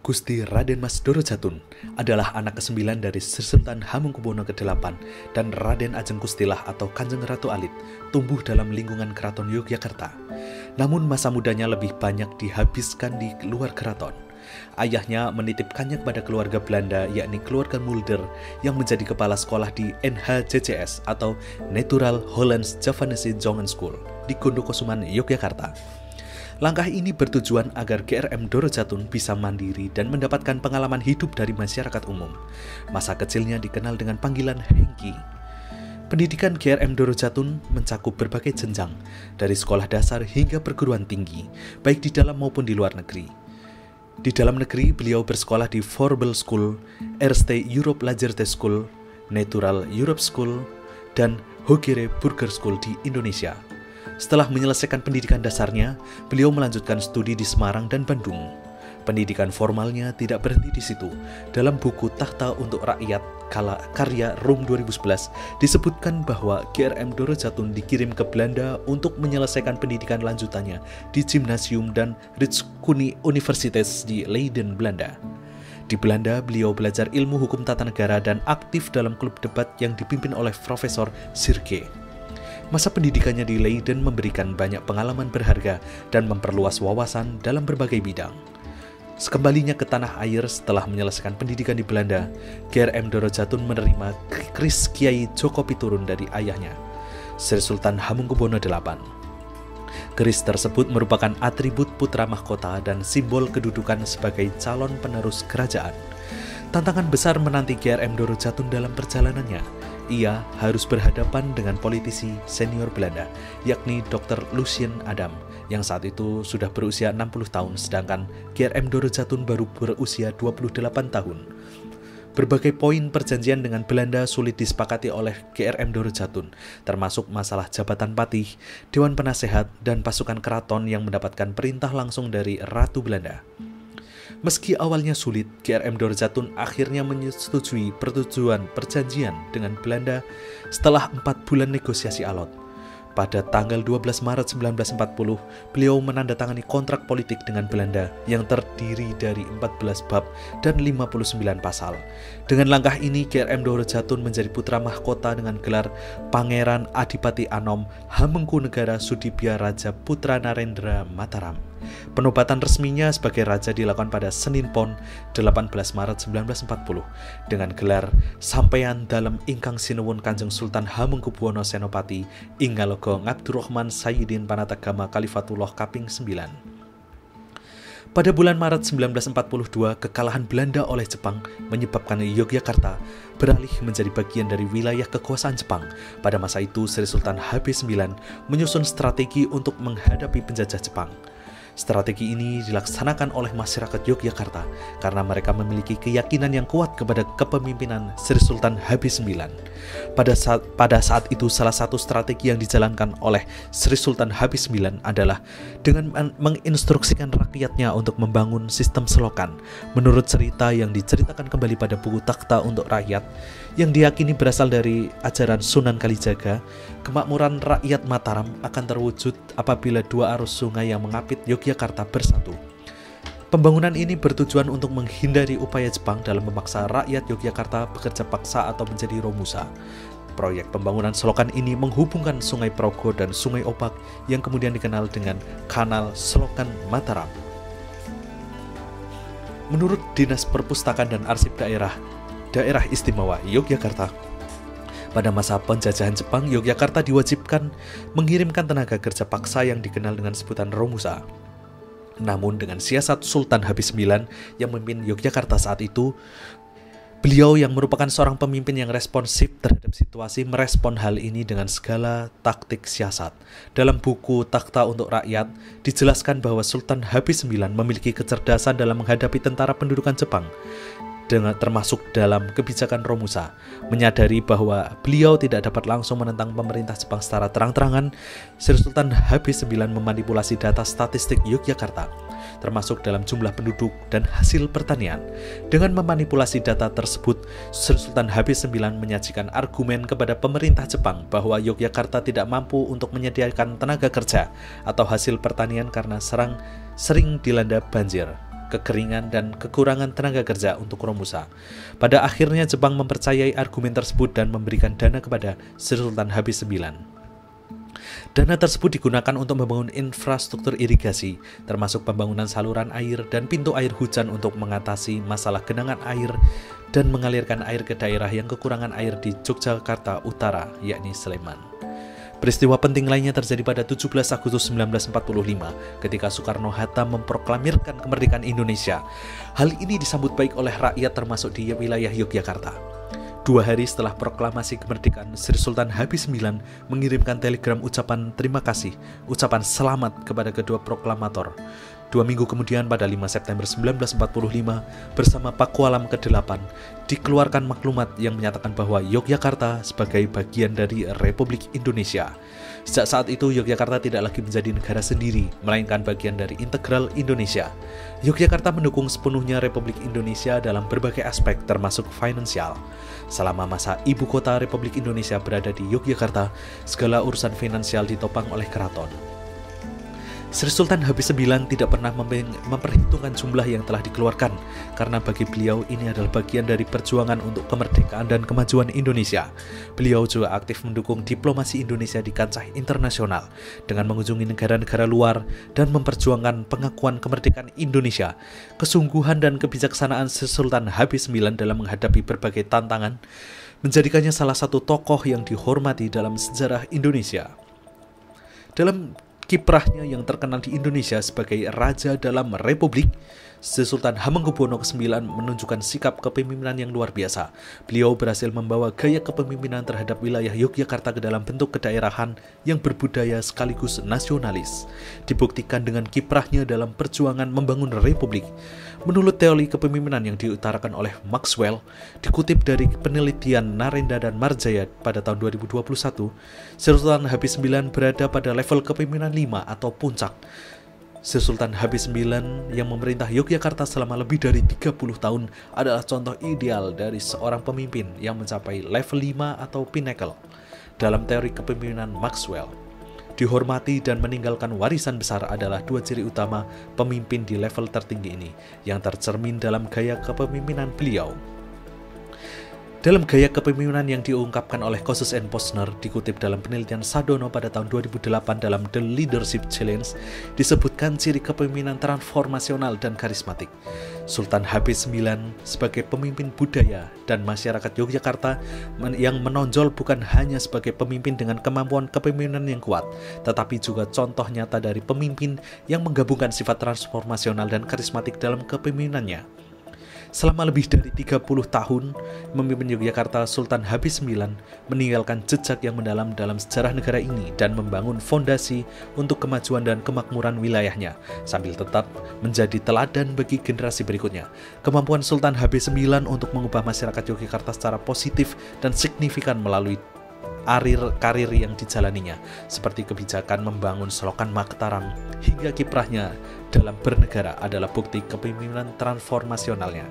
Gusti Raden Mas Doro Jatun adalah anak ke-9 dari Sri Sultan Hamengkubuwono ke-8 dan Raden Ajeng Kustilah atau Kanjeng Ratu Alit tumbuh dalam lingkungan Keraton Yogyakarta. Namun masa mudanya lebih banyak dihabiskan di luar keraton. Ayahnya menitipkannya kepada keluarga Belanda, yakni keluarga Mulder yang menjadi kepala sekolah di NHJCS atau Natural Hollands Javanese Jongen School di Gondokusuman, Yogyakarta. Langkah ini bertujuan agar GRM Doro Jatun bisa mandiri dan mendapatkan pengalaman hidup dari masyarakat umum. Masa kecilnya dikenal dengan panggilan Hengki. Pendidikan GRM Doro Jatun mencakup berbagai jenjang, dari sekolah dasar hingga perguruan tinggi, baik di dalam maupun di luar negeri. Di dalam negeri, beliau bersekolah di Vorbel School, Erste Europe Lagerte School, Natural Europe School, dan Hogere Burger School di Indonesia. Setelah menyelesaikan pendidikan dasarnya, beliau melanjutkan studi di Semarang dan Bandung. Pendidikan formalnya tidak berhenti di situ. Dalam buku Tahta untuk Rakyat karya Rum 2011 disebutkan bahwa GRM Doro Jatun dikirim ke Belanda untuk menyelesaikan pendidikan lanjutannya di Gymnasium dan Rijkskunde Universitas di Leiden, Belanda. Di Belanda, beliau belajar ilmu hukum tata negara dan aktif dalam klub debat yang dipimpin oleh Profesor Sirke. Masa pendidikannya di Leiden memberikan banyak pengalaman berharga dan memperluas wawasan dalam berbagai bidang. Sekembalinya ke tanah air setelah menyelesaikan pendidikan di Belanda, GRM Doro Jatun menerima keris Kiai Joko Piturun dari ayahnya, Sri Sultan Hamengkubuwono VIII. Keris tersebut merupakan atribut putra mahkota dan simbol kedudukan sebagai calon penerus kerajaan. Tantangan besar menanti GRM Doro Jatun dalam perjalanannya. Ia harus berhadapan dengan politisi senior Belanda, yakni Dr. Lucien Adam, yang saat itu sudah berusia 60 tahun, sedangkan GRM Doro Jatun baru berusia 28 tahun. Berbagai poin perjanjian dengan Belanda sulit disepakati oleh GRM Doro Jatun, termasuk masalah jabatan patih, Dewan Penasehat, dan pasukan keraton yang mendapatkan perintah langsung dari Ratu Belanda. Meski awalnya sulit, GRM Doro Jatun akhirnya menyetujui perjanjian dengan Belanda setelah 4 bulan negosiasi alot. Pada tanggal 12 Maret 1940, beliau menandatangani kontrak politik dengan Belanda yang terdiri dari 14 bab dan 59 pasal. Dengan langkah ini, GRM Doro Jatun menjadi putra mahkota dengan gelar Pangeran Adipati Anom Hamengkunegara Sudibya Raja Putra Narendra Mataram. Penobatan resminya sebagai raja dilakukan pada Senin Pon 18 Maret 1940 dengan gelar Sampeyan Dalem Ingkang Sinuwun Kanjeng Sultan Hamengkubuwono Senopati Inggalogo Ngabdurrahman Sayyidin Panatagama Khalifatullah Kaping 9. Pada bulan Maret 1942, kekalahan Belanda oleh Jepang menyebabkan Yogyakarta beralih menjadi bagian dari wilayah kekuasaan Jepang. Pada masa itu, Sri Sultan HB9 menyusun strategi untuk menghadapi penjajah Jepang. Strategi ini dilaksanakan oleh masyarakat Yogyakarta karena mereka memiliki keyakinan yang kuat kepada kepemimpinan Sri Sultan HB9. Pada saat itu, salah satu strategi yang dijalankan oleh Sri Sultan HB9 adalah dengan menginstruksikan rakyatnya untuk membangun sistem selokan. Menurut cerita yang diceritakan kembali pada buku Tahta untuk Rakyat, yang diyakini berasal dari ajaran Sunan Kalijaga, kemakmuran rakyat Mataram akan terwujud apabila dua arus sungai yang mengapit Yogyakarta bersatu. Pembangunan ini bertujuan untuk menghindari upaya Jepang dalam memaksa rakyat Yogyakarta bekerja paksa atau menjadi romusa. Proyek pembangunan selokan ini menghubungkan Sungai Progo dan Sungai Opak yang kemudian dikenal dengan Kanal Selokan Mataram. Menurut Dinas Perpustakaan dan Arsip Daerah Istimewa Yogyakarta, pada masa penjajahan Jepang, Yogyakarta diwajibkan mengirimkan tenaga kerja paksa yang dikenal dengan sebutan romusa. Namun dengan siasat Sultan HB9 yang memimpin Yogyakarta saat itu, beliau yang merupakan seorang pemimpin yang responsif terhadap situasi merespon hal ini dengan segala taktik siasat. Dalam buku Tahta untuk Rakyat, dijelaskan bahwa Sultan HB9 memiliki kecerdasan dalam menghadapi tentara pendudukan Jepang, termasuk dalam kebijakan romusa. Menyadari bahwa beliau tidak dapat langsung menentang pemerintah Jepang secara terang-terangan, Sri Sultan HB9 memanipulasi data statistik Yogyakarta, termasuk dalam jumlah penduduk dan hasil pertanian. Dengan memanipulasi data tersebut, Sri Sultan HB9 menyajikan argumen kepada pemerintah Jepang bahwa Yogyakarta tidak mampu untuk menyediakan tenaga kerja atau hasil pertanian karena sering dilanda banjir. kekeringan, dan kekurangan tenaga kerja untuk Romusa. Pada akhirnya Jepang mempercayai argumen tersebut dan memberikan dana kepada Sri Sultan Habib IX. Dana tersebut digunakan untuk membangun infrastruktur irigasi, termasuk pembangunan saluran air dan pintu air hujan untuk mengatasi masalah genangan air dan mengalirkan air ke daerah yang kekurangan air di Yogyakarta Utara, yakni Sleman. Peristiwa penting lainnya terjadi pada 17 Agustus 1945 ketika Soekarno-Hatta memproklamirkan kemerdekaan Indonesia. Hal ini disambut baik oleh rakyat termasuk di wilayah Yogyakarta. 2 hari setelah proklamasi kemerdekaan, Sri Sultan Habib IX mengirimkan telegram ucapan terima kasih, ucapan selamat kepada kedua proklamator. 2 minggu kemudian pada 5 September 1945, bersama Pakualam ke-8, dikeluarkan maklumat yang menyatakan bahwa Yogyakarta sebagai bagian dari Republik Indonesia. Sejak saat itu, Yogyakarta tidak lagi menjadi negara sendiri, melainkan bagian dari integral Indonesia. Yogyakarta mendukung sepenuhnya Republik Indonesia dalam berbagai aspek, termasuk finansial. Selama masa ibu kota Republik Indonesia berada di Yogyakarta, segala urusan finansial ditopang oleh keraton. Sri Sultan Habib IX tidak pernah memperhitungkan jumlah yang telah dikeluarkan, karena bagi beliau ini adalah bagian dari perjuangan untuk kemerdekaan dan kemajuan Indonesia. Beliau juga aktif mendukung diplomasi Indonesia di kancah internasional dengan mengunjungi negara-negara luar dan memperjuangkan pengakuan kemerdekaan Indonesia. Kesungguhan dan kebijaksanaan Sri Sultan Habib IX dalam menghadapi berbagai tantangan menjadikannya salah satu tokoh yang dihormati dalam sejarah Indonesia. Dalam kiprahnya yang terkenal di Indonesia sebagai raja dalam republik, Sri Sultan Hamengkubuwono IX menunjukkan sikap kepemimpinan yang luar biasa. Beliau berhasil membawa gaya kepemimpinan terhadap wilayah Yogyakarta ke dalam bentuk kedaerahan yang berbudaya sekaligus nasionalis. Dibuktikan dengan kiprahnya dalam perjuangan membangun republik. Menurut teori kepemimpinan yang diutarakan oleh Maxwell, dikutip dari penelitian Narendra dan Marjaya pada tahun 2021, Sri Sultan Habib IX berada pada level kepemimpinan 5 atau puncak. Sri Sultan Habib IX yang memerintah Yogyakarta selama lebih dari 30 tahun adalah contoh ideal dari seorang pemimpin yang mencapai level 5 atau pinnacle. Dalam teori kepemimpinan Maxwell, dihormati dan meninggalkan warisan besar adalah 2 ciri utama pemimpin di level tertinggi ini, yang tercermin dalam gaya kepemimpinan beliau. Dalam gaya kepemimpinan yang diungkapkan oleh Kossus and Posner, dikutip dalam penelitian Sadono pada tahun 2008 dalam The Leadership Challenge, disebutkan ciri kepemimpinan transformasional dan karismatik. Sultan Habib IX sebagai pemimpin budaya dan masyarakat Yogyakarta yang menonjol bukan hanya sebagai pemimpin dengan kemampuan kepemimpinan yang kuat, tetapi juga contoh nyata dari pemimpin yang menggabungkan sifat transformasional dan karismatik dalam kepemimpinannya. Selama lebih dari 30 tahun memimpin Yogyakarta, Sultan Habib IX meninggalkan jejak yang mendalam dalam sejarah negara ini dan membangun fondasi untuk kemajuan dan kemakmuran wilayahnya, sambil tetap menjadi teladan bagi generasi berikutnya. Kemampuan Sultan Habib IX untuk mengubah masyarakat Yogyakarta secara positif dan signifikan melalui karir yang dijalaninya, seperti kebijakan membangun selokan Mataram hingga kiprahnya dalam bernegara, adalah bukti kepemimpinan transformasionalnya.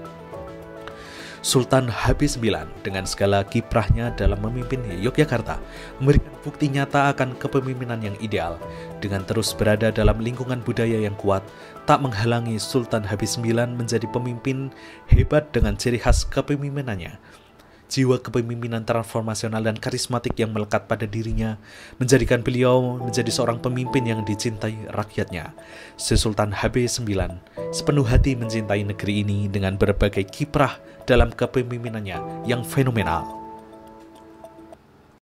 Sultan Habib IX dengan segala kiprahnya dalam memimpin Yogyakarta memberikan bukti nyata akan kepemimpinan yang ideal. Dengan terus berada dalam lingkungan budaya yang kuat, tak menghalangi Sultan Habib IX menjadi pemimpin hebat dengan ciri khas kepemimpinannya. Jiwa kepemimpinan transformasional dan karismatik yang melekat pada dirinya menjadikan beliau menjadi seorang pemimpin yang dicintai rakyatnya. Sri Sultan Habib IX sepenuh hati mencintai negeri ini dengan berbagai kiprah dalam kepemimpinannya yang fenomenal.